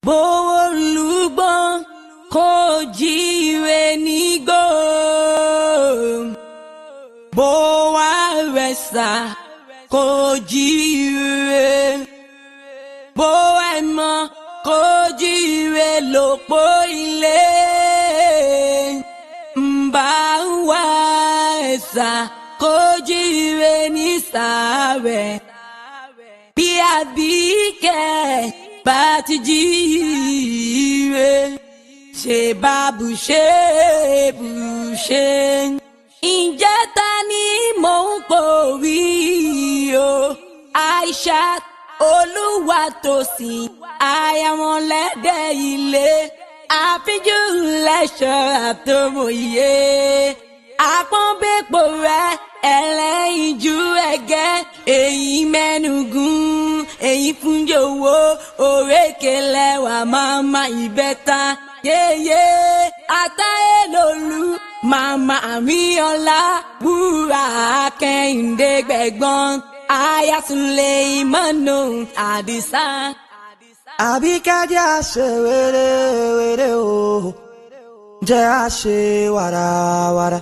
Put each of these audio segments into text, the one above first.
bólúgbọ́n kò jíire nígbò bó wá rẹ̀sà kò jíire bó ẹ̀mọ́ kò jíire lòpó ilé mbà wá ẹ̀sà kò jíire ní sàárẹ̀ bí Àbíkẹ́ bá ti jíire ṣe bá bùṣe ǹjẹ́ ta ni mò ń pòrí o Aishat Olúwatósìn ayamọ̀lẹ́dẹ̀ ilé àfijú lẹ́ṣọ́ àtọmọ̀yé àpọ́nbẹ́pọ̀ rẹ̀ ẹlẹ́yinjú ẹ̀gẹ́ èyí mẹ́nugun èyí fúnjòwò òrékelẹ́wà máma ìbẹ́ta yéyé àtàyè lòlú màmá àmìọ́lá wúrà Kẹ́hìndé gbẹ̀gbọ́n aya Suleimanu Àdìsá. Àbíkẹ́ jẹ́ àṣẹ wéré o jẹ́ àṣẹ wàràwàrà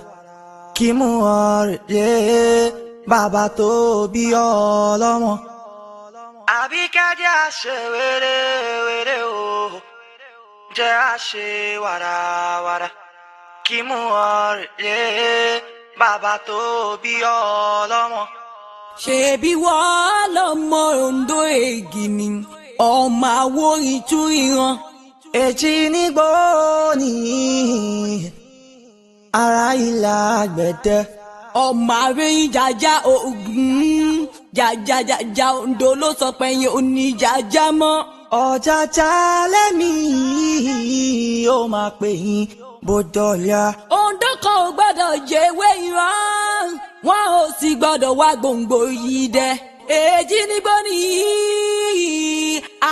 kí mú ọ̀rẹ́ bàbá tó bí ọlọ́mọ. Àbíkẹ́ jẹ́ àṣẹ wéré o jẹ́ àṣẹ wàràwàrà kí mú ọ̀rẹ́ bàbá tó bí ọlọ́mọ. Ṣebí wọ́n lọ́mọ Oǹdó Ègìní ọmọ Àwórì tún ìran. Èjì nígbó ni ara ìlà àgbẹ̀dẹ. Ọmọ àrẹ́yìn jàjà Ògùn jàjà Oǹdó ló sọ pé yẹn ò ní jàjà mọ́. Ọ̀jàjà lẹ́mí ó máa pè yín bòdọ̀lá. Oǹdó kan ò gbọ́dọ̀ jẹ́wé ìran wọn ò sì gbọ́dọ̀ wá gbòǹgbò yìí dẹ. Èjì nígbó ni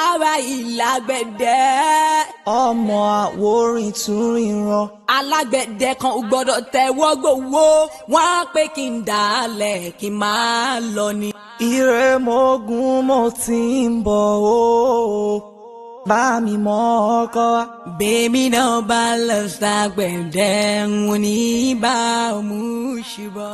ara ìlà àgbẹ̀dẹ. Ọmọ Àwórì tún ìran. Alágbẹ̀dẹ kan ò gbọ́dọ̀ tẹ́wọ́ gbowó wọn á pé kí n dàálẹ̀ kí n máa lọ ni. Ìrèmọ̀gùn mo ti ń bọ̀ o bá mi mọ ọkọ wa. Bèmí náà bá lọ ságbẹ̀dẹ ń ní bá mú ṣùbọ̀.